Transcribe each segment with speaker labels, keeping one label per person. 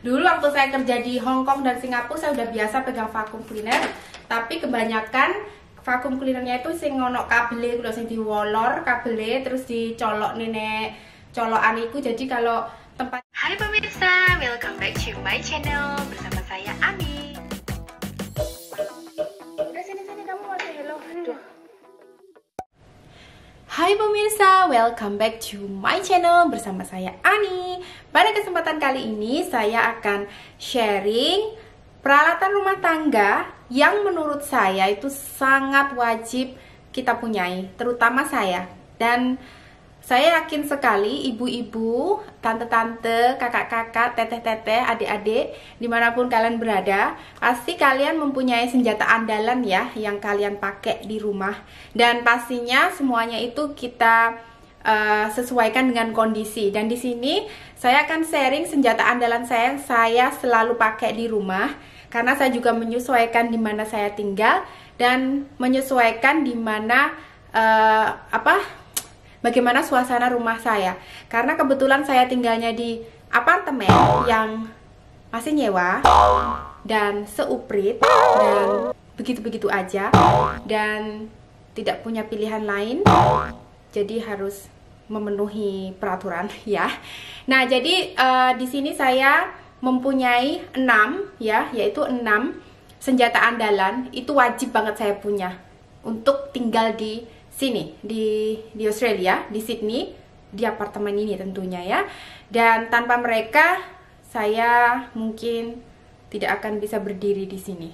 Speaker 1: Dulu waktu saya kerja di Hong Kong dan Singapura, saya udah biasa pegang vacuum cleaner, tapi kebanyakan vacuum cleanernya itu sing ono kabele, kudu sing diwolor kabele terus dicolok nenek colokan itu. Jadi kalau tempat.
Speaker 2: Hai pemirsa, welcome back to my channel bersama saya Ami. Udah sini kamu masih hello. Aduh.
Speaker 1: Hai pemirsa, welcome back to my channel bersama saya Ani. Pada kesempatan kali ini saya akan sharing peralatan rumah tangga yang menurut saya itu sangat wajib kita punyai, terutama saya. Dan saya yakin sekali ibu-ibu, tante-tante, kakak-kakak, teteh-teteh, adik-adik, dimanapun kalian berada, pasti kalian mempunyai senjata andalan ya, yang kalian pakai di rumah. Dan pastinya semuanya itu kita sesuaikan dengan kondisi. Dan di sini saya akan sharing senjata andalan saya yang saya selalu pakai di rumah, karena saya juga menyesuaikan di mana saya tinggal dan menyesuaikan di mana bagaimana suasana rumah saya. Karena kebetulan saya tinggalnya di apartemen yang masih nyewa dan seuprit dan begitu-begitu aja dan tidak punya pilihan lain. Jadi harus memenuhi peraturan ya. Nah, jadi di sini saya mempunyai 6 ya, yaitu 6 senjata andalan. Itu wajib banget saya punya untuk tinggal di sini, di Australia, di Sydney, di apartemen ini tentunya ya. Dan tanpa mereka saya mungkin tidak akan bisa berdiri di sini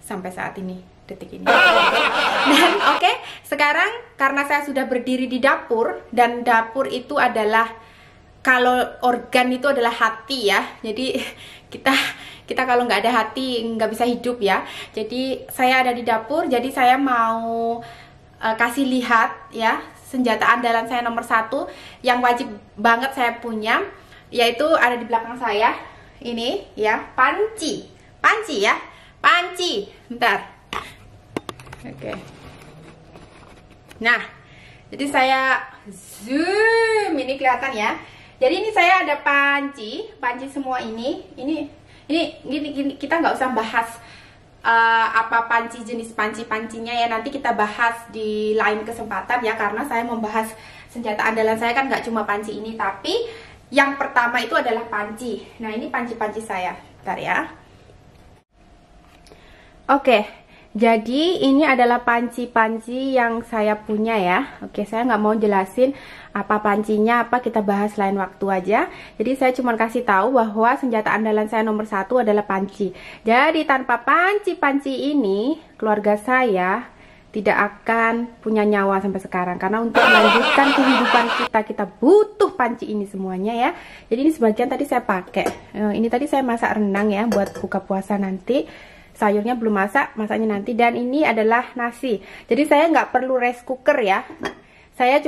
Speaker 1: sampai saat ini, detik ini. Dan oke, sekarang karena saya sudah berdiri di dapur, dan dapur itu adalah, kalau organ itu adalah hati ya. Jadi kita kalau nggak ada hati nggak bisa hidup ya. Jadi saya ada di dapur, jadi saya mau kasih lihat ya senjata andalan saya nomor 1 yang wajib banget saya punya, yaitu ada di belakang saya ini ya, panci ya, panci. Bentar. Oke. Nah, jadi saya zoom, ini kelihatan ya. Jadi ini saya ada panci semua ini kita nggak usah bahas apa jenis pancinya ya, nanti kita bahas di lain kesempatan ya, karena saya membahas senjata andalan saya kan nggak cuma panci ini, tapi yang pertama itu adalah panci. Nah, ini panci saya, bentar ya. Oke, jadi ini adalah panci-panci yang saya punya ya. Oke, saya nggak mau jelasin apa pancinya, apa kita bahas lain waktu aja. Jadi saya cuma kasih tahu bahwa senjata andalan saya nomor 1 adalah panci. Jadi tanpa panci-panci ini, keluarga saya tidak akan punya nyawa sampai sekarang. Karena untuk melanjutkan kehidupan kita butuh panci ini semuanya ya. Jadi ini sebagian tadi saya pakai. Ini tadi saya masak rendang ya buat buka puasa nanti. Sayurnya belum masak, masaknya nanti. Dan ini adalah nasi. Jadi saya nggak perlu rice cooker ya. Saya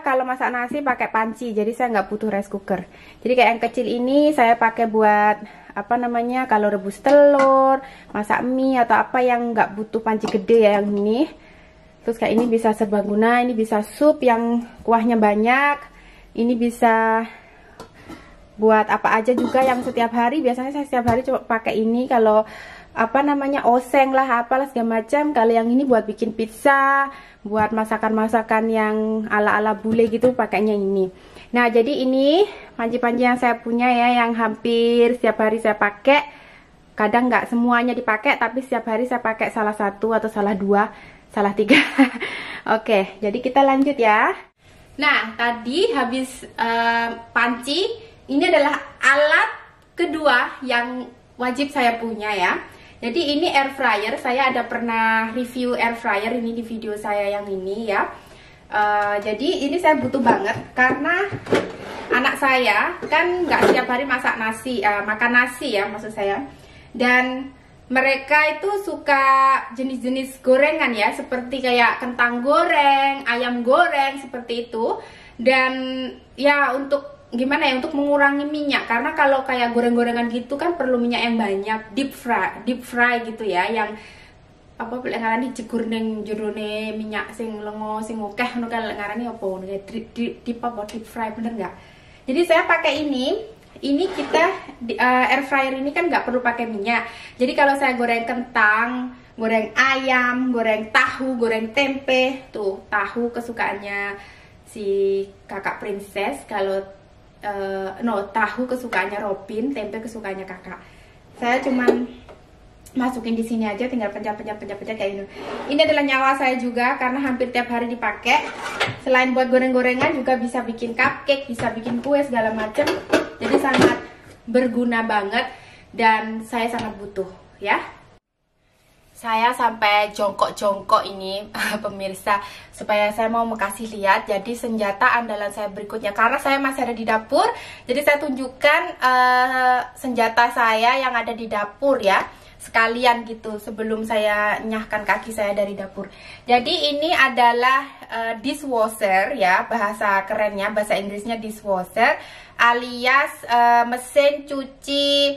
Speaker 1: kalau masak nasi pakai panci, jadi saya nggak butuh rice cooker. Jadi kayak yang kecil ini saya pakai buat kalau rebus telur, masak mie atau apa yang nggak butuh panci gede ya, yang ini. Terus kayak ini bisa serbaguna, ini bisa sup yang kuahnya banyak, ini bisa buat apa aja juga yang setiap hari. Biasanya saya setiap hari coba pakai ini kalau oseng lah, apalah segala macam. Kalau yang ini buat bikin pizza, buat masakan-masakan yang ala-ala bule gitu, pakainya ini. Nah, jadi ini panci-panci yang saya punya ya, yang hampir setiap hari saya pakai. Kadang nggak semuanya dipakai, tapi setiap hari saya pakai salah satu atau salah 2, salah 3. Oke, jadi kita lanjut ya. Nah, tadi habis panci, ini adalah alat kedua yang wajib saya punya ya. Jadi ini air fryer, saya ada pernah review air fryer ini di video saya yang ini ya. Jadi ini saya butuh banget karena anak saya kan nggak setiap hari masak nasi, makan nasi ya maksud saya. Dan mereka itu suka jenis-jenis gorengan ya, seperti kayak kentang goreng, ayam goreng seperti itu. Dan ya untuk gimana ya, untuk mengurangi minyak, karena kalau kayak goreng-gorengan gitu kan perlu minyak yang banyak, deep fry gitu ya, yang apa ngarani jegur ning jerone minyak sing lengo sing akeh ngono kan ngarani apa deep fry, bener nggak? Jadi saya pakai ini ini kita air fryer ini kan nggak perlu pakai minyak. Jadi kalau saya goreng kentang, goreng ayam, goreng tahu, goreng tempe, tuh tahu kesukaannya si kakak princess, kalau tahu kesukaannya Robin, tempe kesukaannya kakak. Saya cuman masukin di sini aja, tinggal pencet kayak ini. Ini adalah nyawa saya juga karena hampir tiap hari dipakai. Selain buat goreng-gorengan juga bisa bikin cupcake, bisa bikin kue segala macam. Jadi sangat berguna banget dan saya sangat butuh ya. Saya sampai jongkok-jongkok ini pemirsa supaya saya mau kasih lihat. Jadi senjata andalan saya berikutnya karena saya masih ada di dapur. Jadi saya tunjukkan senjata saya yang ada di dapur ya. Sekalian gitu sebelum saya nyahkan kaki saya dari dapur. Jadi ini adalah dishwasher ya, bahasa kerennya, bahasa Inggrisnya dishwasher alias mesin cuci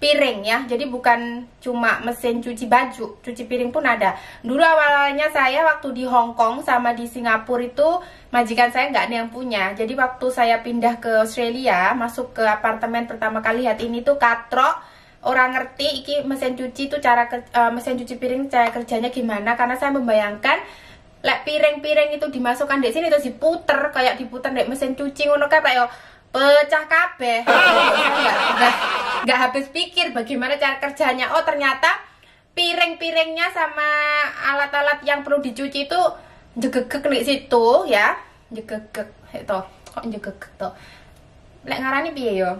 Speaker 1: piring ya. Jadi bukan cuma mesin cuci baju, cuci piring pun ada. Dulu awalnya saya waktu di Hong Kong sama di Singapura itu majikan saya nggak ada yang punya. Jadi waktu saya pindah ke Australia, masuk ke apartemen pertama kali, lihat ini tuh katrok. Orang ngerti iki mesin cuci itu cara mesin cuci piring cara kerjanya gimana, karena saya membayangkan lek piring-piring itu dimasukkan di sini terus diputer kayak diputer di mesin cuci ngono kayak pecah kabeh. Nggak habis pikir bagaimana cara kerjanya. Oh ternyata piring-piringnya sama alat-alat yang perlu dicuci itu jegegek di situ ya, jegegek itu kok jegegek tuh. Lek ngarani piye yo?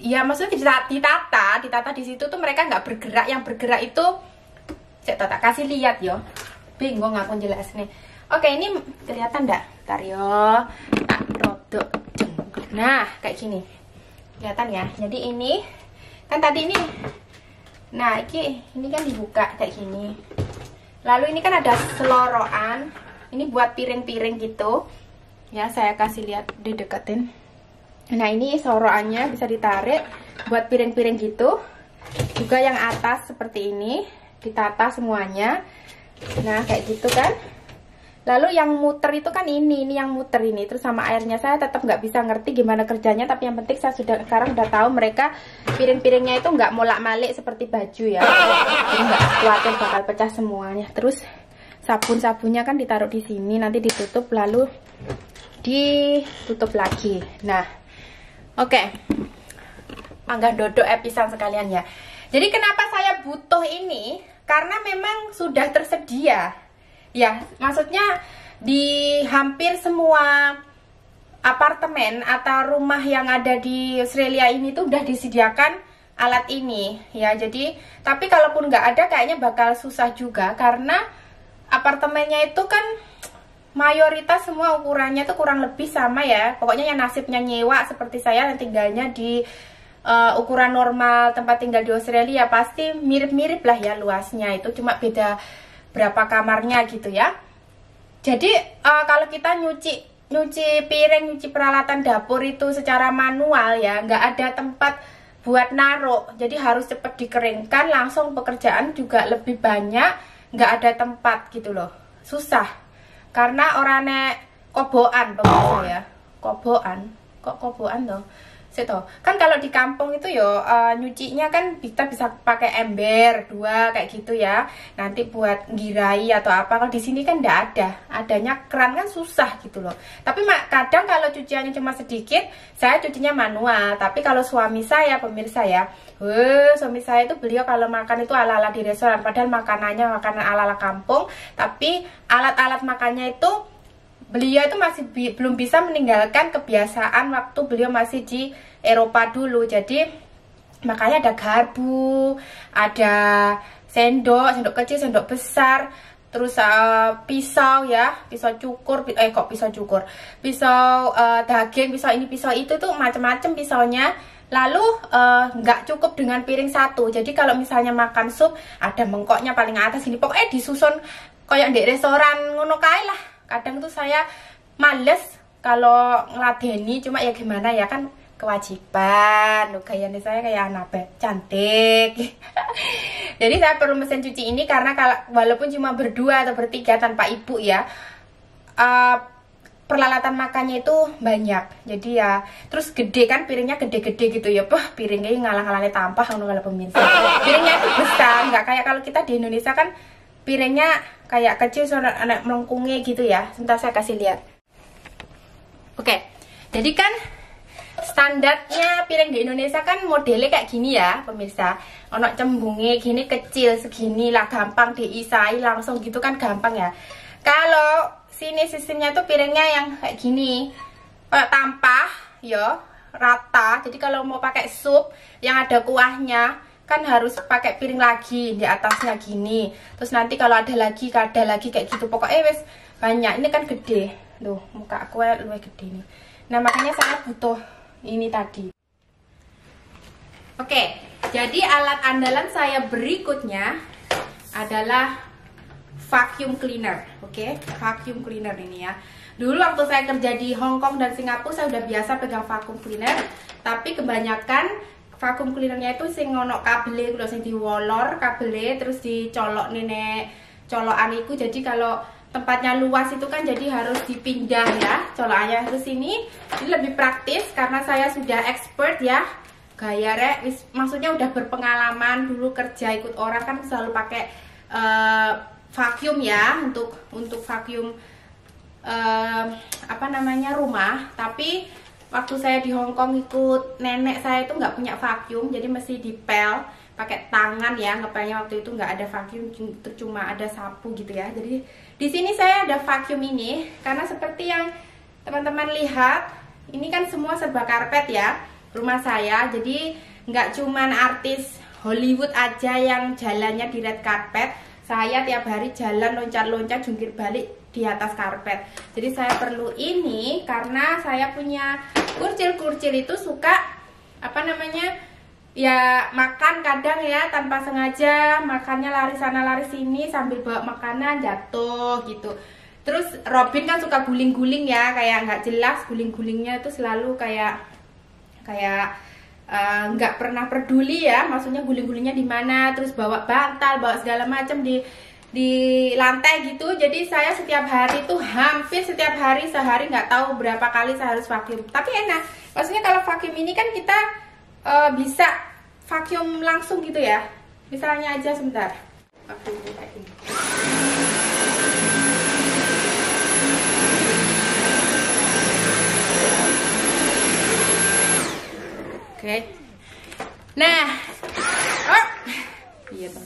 Speaker 1: Ya maksudnya ditata di situ tuh mereka nggak bergerak, yang bergerak itu saya tak kasih lihat yo, bingung aku jelas nih. Oke ini kelihatan nggak? Ntar yo tak rodok. Nah kayak gini kelihatan ya. Jadi ini kan tadi ini, nah ini kan dibuka kayak gini. Lalu ini kan ada seloroan, ini buat piring-piring gitu ya. Saya kasih lihat, dideketin. Nah ini soroannya bisa ditarik buat piring-piring gitu. Juga yang atas seperti ini ditata semuanya. Nah kayak gitu kan. Lalu yang muter itu kan ini yang muter ini. Terus sama airnya saya tetap nggak bisa ngerti gimana kerjanya. Tapi yang penting saya sekarang udah tahu mereka piring-piringnya itu nggak molak-malik seperti baju ya. Jadi nggak khawatir bakal pecah semuanya. Terus sabun-sabunnya kan ditaruh di sini, nanti ditutup lalu ditutup lagi. Nah oke, mangga dodok pisang sekalian ya. Jadi kenapa saya butuh ini? Karena memang sudah tersedia. Ya, maksudnya di hampir semua apartemen atau rumah yang ada di Australia ini tuh udah disediakan alat ini ya. Jadi, tapi kalaupun nggak ada kayaknya bakal susah juga karena apartemennya itu kan mayoritas semua ukurannya tuh kurang lebih sama ya. Pokoknya yang nasibnya nyewa seperti saya yang tinggalnya di ukuran normal tempat tinggal di Australia pasti mirip-mirip lah ya luasnya. Itu cuma beda berapa kamarnya gitu ya. Jadi kalau kita nyuci piring, nyuci peralatan dapur itu secara manual ya, nggak ada tempat buat naruh. Jadi harus cepat dikeringkan, langsung pekerjaan juga lebih banyak, nggak ada tempat gitu loh. Susah. Karena orangnya koboan pemirsa ya. Koboan. Kok koboan toh? Situ. Kan kalau di kampung itu yo nyucinya kan kita bisa pakai ember 2 kayak gitu ya. Nanti buat girai atau apa. Kalau di sini kan enggak ada. Adanya keran kan susah gitu loh. Tapi kadang kalau cuciannya cuma sedikit, saya cucinya manual. Tapi kalau suami saya pemirsa ya, suami saya itu beliau kalau makan itu ala-ala di restoran. Padahal makanannya makanan ala-ala kampung. Tapi alat-alat makannya itu beliau itu masih belum bisa meninggalkan kebiasaan waktu beliau masih di Eropa dulu. Jadi makanya ada garpu, ada sendok kecil, sendok besar, terus pisau ya, pisau cukur, pisau daging, pisau ini, pisau itu tuh macam-macam pisaunya. Lalu nggak cukup dengan piring satu. Jadi kalau misalnya makan sup ada mangkoknya paling atas ini, pokoknya disusun kayak di restoran ngono kae lah. Kadang tuh saya males kalau ngeladeni, cuma ya gimana ya, kan kewajiban. Gayanya saya kayak anak cantik. Jadi saya perlu mesin cuci ini karena walaupun cuma berdua atau bertiga tanpa ibu ya, peralatan makannya itu banyak. Jadi ya, terus gede kan, piringnya gede-gede gitu ya. Piringnya ngalah-ngalahnya tampah kalau pemirsa. Piringnya itu besar, nggak kayak kalau kita di Indonesia kan piringnya kayak kecil, anak melengkungnya gitu ya. Sebentar saya kasih lihat. Oke, jadi kan standarnya piring di Indonesia kan modelnya kayak gini ya pemirsa. Ono cembungnya gini kecil segini lah, gampang diisai langsung gitu kan, gampang ya. Kalau sini sistemnya tuh piringnya yang kayak gini, kayak tampah ya, rata. Jadi kalau mau pakai sup yang ada kuahnya kan harus pakai piring lagi di atasnya gini. Terus nanti kalau ada lagi kayak gitu. Pokoknya wes banyak. Ini kan gede. Loh, muka aku luwih gede nih. Nah, makanya saya butuh ini tadi. Oke, jadi alat andalan saya berikutnya adalah vacuum cleaner. Oke, vacuum cleaner ini ya. Dulu waktu saya kerja di Hong Kong dan Singapura saya udah biasa pegang vacuum cleaner, tapi kebanyakan vacuum cleanernya itu sing ono kabel lho, sing diwolor kabel terus dicolok nenek colokan itu. Jadi kalau tempatnya luas itu kan jadi harus dipindah ya colokannya ke sini. Ini lebih praktis karena saya sudah expert ya. Gaya rek, maksudnya udah berpengalaman, dulu kerja ikut orang kan selalu pakai vacuum ya untuk vacuum apa namanya rumah. Tapi waktu saya di Hong Kong ikut nenek saya itu nggak punya vacuum, jadi mesti dipel pakai tangan ya. Ngepelnya waktu itu nggak ada vacuum, cuma ada sapu gitu ya. Jadi di sini saya ada vacuum ini karena seperti yang teman-teman lihat, ini kan semua serba karpet ya rumah saya. Jadi nggak cuman artis Hollywood aja yang jalannya di red carpet. Saya tiap hari jalan loncat-loncat jungkir balik di atas karpet. Jadi saya perlu ini karena saya punya kurcil-kurcil itu suka apa namanya ya, makan kadang ya tanpa sengaja, makannya lari sana lari sini sambil bawa makanan jatuh gitu. Terus Robin kan suka guling-guling ya, kayak nggak jelas guling-gulingnya itu selalu kayak nggak pernah peduli ya, maksudnya guling-gulingnya di mana, terus bawa bantal, bawa segala macam di lantai gitu. Jadi saya setiap hari tuh hampir setiap hari, sehari nggak tahu berapa kali saya harus vacuum. Tapi enak, maksudnya kalau vacuum ini kan kita bisa vacuum langsung gitu ya. Misalnya aja sebentar, vacuum kayak ini. Oke. Nah, iya tuh,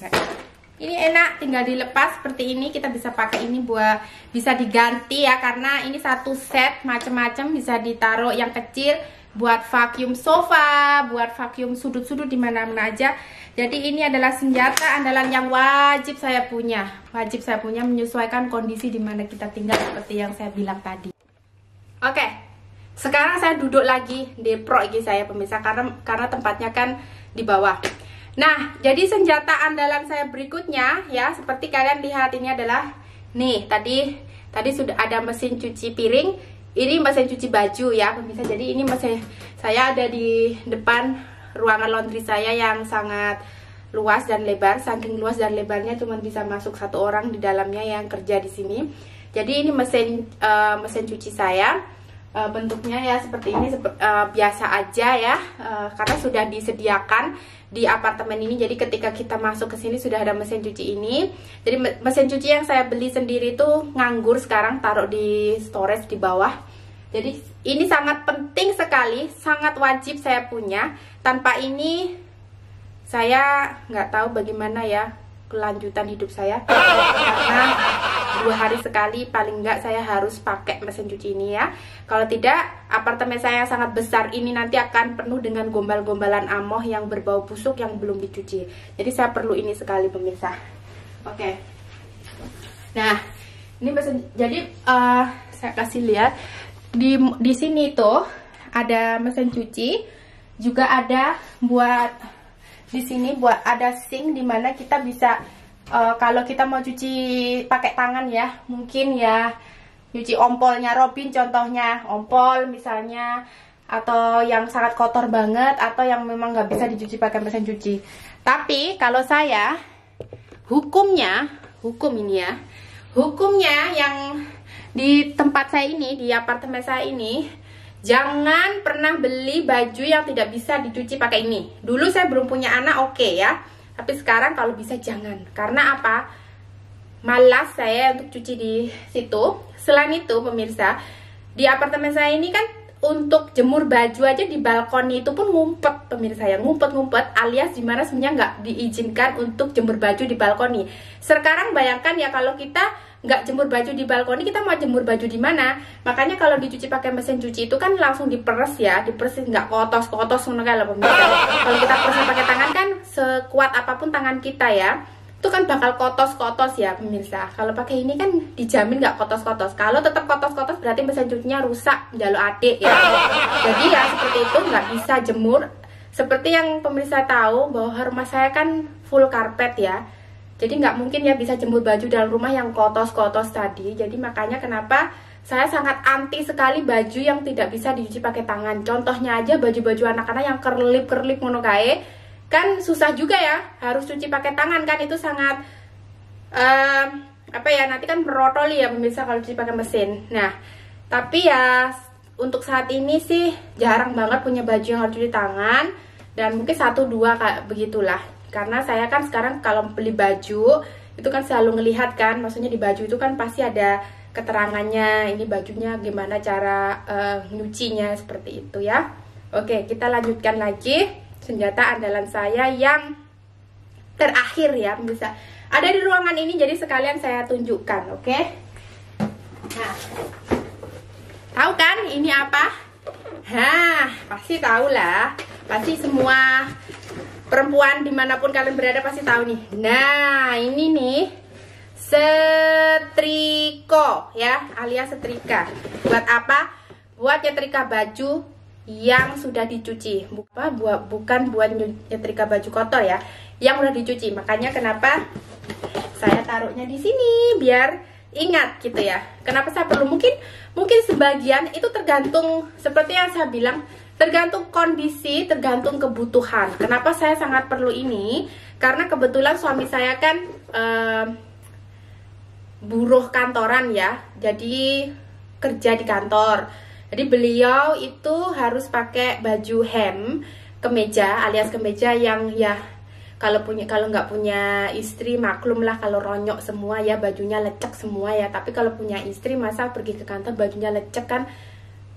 Speaker 1: ini enak, tinggal dilepas seperti ini. Kita bisa pakai ini buat bisa diganti ya, karena ini satu set macam-macam, bisa ditaruh yang kecil buat vacuum sofa, buat vacuum sudut-sudut di mana-mana aja. Jadi ini adalah senjata andalan yang wajib saya punya. Wajib saya punya, menyesuaikan kondisi di mana kita tinggal seperti yang saya bilang tadi. Oke. Sekarang saya duduk lagi di pro ini saya pemirsa, karena tempatnya kan di bawah. Nah, jadi senjata andalan saya berikutnya ya, seperti kalian lihat ini adalah nih, tadi sudah ada mesin cuci piring, ini mesin cuci baju ya pemirsa. Jadi ini mesin saya ada di depan ruangan laundry saya yang sangat luas dan lebar. Saking luas dan lebarnya cuma bisa masuk satu orang di dalamnya yang kerja di sini. Jadi ini mesin cuci saya. Bentuknya ya seperti ini, biasa aja ya, karena sudah disediakan di apartemen ini. Jadi ketika kita masuk ke sini sudah ada mesin cuci ini. Jadi mesin cuci yang saya beli sendiri itu nganggur sekarang, taruh di storage di bawah. Jadi ini sangat penting sekali, sangat wajib saya punya. Tanpa ini saya nggak tahu bagaimana ya kelanjutan hidup saya, karena 2 hari sekali paling enggak saya harus pakai mesin cuci ini ya. Kalau tidak, apartemen saya yang sangat besar ini nanti akan penuh dengan gombal-gombalan amoh yang berbau busuk yang belum dicuci. Jadi saya perlu ini sekali pemirsa. Oke. Nah, ini mesin. Jadi saya kasih lihat di sini tuh ada mesin cuci, juga ada buat di sini buat ada sink dimana kita bisa kalau kita mau cuci pakai tangan ya, mungkin ya cuci ompolnya Robin contohnya, ompol misalnya, atau yang sangat kotor banget, atau yang memang nggak bisa dicuci pakai mesin cuci. Tapi kalau saya hukumnya yang di tempat saya ini, di apartemen saya ini, jangan pernah beli baju yang tidak bisa dicuci pakai ini. Dulu saya belum punya anak, oke ya, tapi sekarang kalau bisa jangan. Karena apa? Malas saya untuk cuci di situ. Selain itu pemirsa, di apartemen saya ini kan untuk jemur baju aja di balkon itu pun ngumpet pemirsa ya, ngumpet-ngumpet, alias dimana sebenarnya nggak diizinkan untuk jemur baju di balkoni. Sekarang bayangkan ya, kalau kita nggak jemur baju di balkoni, kita mau jemur baju di mana? Makanya kalau dicuci pakai mesin cuci itu kan langsung diperes ya, diperes, nggak kotos-kotos kayak pemirsa. Kalau kita peres pakai tangan kan sekuat apapun tangan kita ya, itu kan bakal kotos-kotos ya pemirsa. Kalau pakai ini kan dijamin nggak kotos-kotos. Kalau tetap kotos-kotos berarti mesin cucinya rusak, jalur adik ya. Jadi ya seperti itu, nggak bisa jemur. Seperti yang pemirsa tahu bahwa rumah saya kan full karpet ya. Jadi nggak mungkin ya bisa jemur baju dalam rumah yang kotos-kotos tadi. Jadi makanya kenapa saya sangat anti sekali baju yang tidak bisa dicuci pakai tangan. Contohnya aja baju-baju anak-anak yang kerlip-kerlip ngono kae. Kan susah juga ya, harus cuci pakai tangan kan, itu sangat apa ya, nanti kan merotoli ya pemirsa kalau cuci pakai mesin. Nah, tapi ya untuk saat ini sih jarang banget punya baju yang harus cuci tangan, dan mungkin 1-2 kayak begitulah. Karena saya kan sekarang kalau beli baju itu kan selalu ngelihat kan, maksudnya di baju itu kan pasti ada keterangannya, ini bajunya gimana cara nyucinya, seperti itu ya. Oke, kita lanjutkan lagi. Senjata andalan saya yang terakhir ya pemirsa, ada di ruangan ini, jadi sekalian saya tunjukkan, oke? Nah, tahu kan ini apa? Hah, pasti tahu lah, pasti semua perempuan dimanapun kalian berada pasti tahu nih. Nah, ini nih setrika ya, alias setrika. Buat apa? Buat nyetrika baju yang sudah dicuci, bukan buat nyetrika baju kotor ya, yang udah dicuci. Makanya kenapa saya taruhnya di sini, biar ingat gitu ya. Kenapa saya perlu, mungkin sebagian itu tergantung, seperti yang saya bilang, tergantung kondisi, tergantung kebutuhan. Kenapa saya sangat perlu ini? Karena kebetulan suami saya kan buruh kantoran ya, jadi kerja di kantor. Jadi beliau itu harus pakai baju hem, kemeja, alias kemeja yang ya kalau nggak punya istri maklum lah, kalau ronyok semua ya, bajunya lecek semua ya. Tapi kalau punya istri, masa pergi ke kantor bajunya lecek kan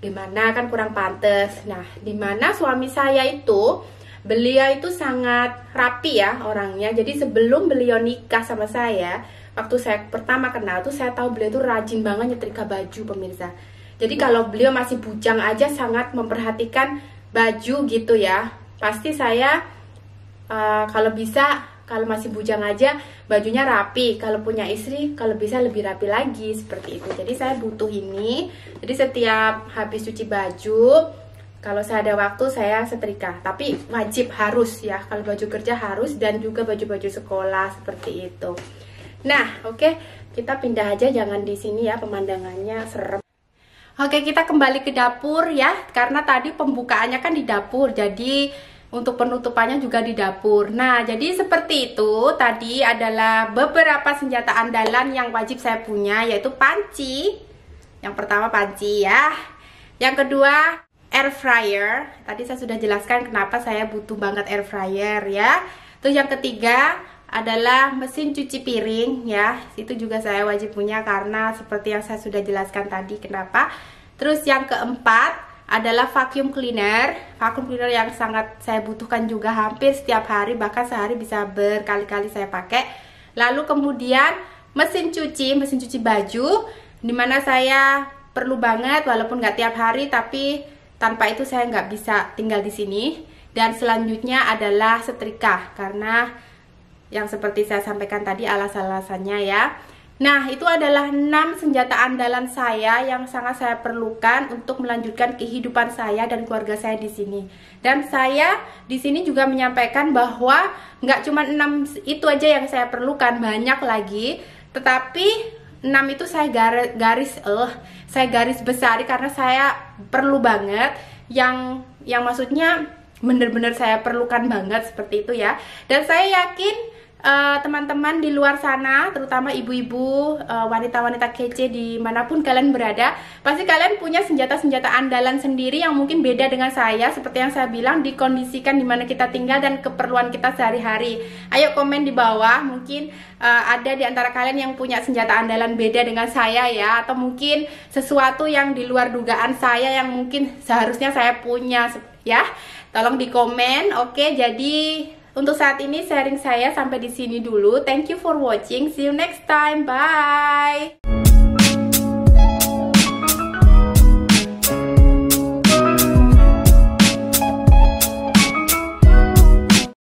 Speaker 1: gimana, kan kurang pantas. Nah, dimana suami saya itu, beliau itu sangat rapi ya orangnya. Jadi sebelum beliau nikah sama saya, waktu saya pertama kenal tuh, saya tahu beliau tuh rajin banget nyetrika baju pemirsa. Jadi kalau beliau masih bujang aja sangat memperhatikan baju gitu ya. Pasti saya kalau bisa, kalau masih bujang aja bajunya rapi. Kalau punya istri, kalau bisa lebih rapi lagi, seperti itu. Jadi saya butuh ini. Jadi setiap habis cuci baju, kalau saya ada waktu saya setrika. Tapi wajib, harus ya, kalau baju kerja harus, dan juga baju-baju sekolah seperti itu. Nah, oke, kita pindah aja, jangan di sini ya, pemandangannya serem. Oke, kita kembali ke dapur ya, karena tadi pembukaannya kan di dapur, jadi untuk penutupannya juga di dapur. Nah, jadi seperti itu, tadi adalah beberapa senjata andalan yang wajib saya punya, yaitu panci. Yang pertama panci ya, yang kedua air fryer. Tadi saya sudah jelaskan kenapa saya butuh banget air fryer ya. Terus yang ketiga adalah mesin cuci piring ya, itu juga saya wajib punya karena seperti yang saya sudah jelaskan tadi kenapa. Terus yang keempat adalah vacuum cleaner yang sangat saya butuhkan juga, hampir setiap hari, bahkan sehari bisa berkali-kali saya pakai. Lalu kemudian mesin cuci baju, dimana saya perlu banget walaupun nggak tiap hari, tapi tanpa itu saya nggak bisa tinggal di sini. Dan selanjutnya adalah setrika, karena yang seperti saya sampaikan tadi alasan-alasannya ya. Nah, itu adalah 6 senjata andalan saya yang sangat saya perlukan untuk melanjutkan kehidupan saya dan keluarga saya di sini. Dan saya di sini juga menyampaikan bahwa nggak cuma 6 itu aja yang saya perlukan, banyak lagi. Tetapi 6 itu saya garis besari karena saya perlu banget, yang maksudnya bener-bener saya perlukan banget, seperti itu ya. Dan saya yakin teman-teman di luar sana, terutama ibu-ibu, wanita-wanita kece dimanapun kalian berada, pasti kalian punya senjata-senjata andalan sendiri yang mungkin beda dengan saya. Seperti yang saya bilang, dikondisikan dimana kita tinggal dan keperluan kita sehari-hari. Ayo komen di bawah, mungkin ada di antara kalian yang punya senjata andalan beda dengan saya ya, atau mungkin sesuatu yang di luar dugaan saya yang mungkin seharusnya saya punya ya. Tolong di komen. Oke, jadi untuk saat ini sharing saya sampai di sini dulu. Thank you for watching. See you next time. Bye.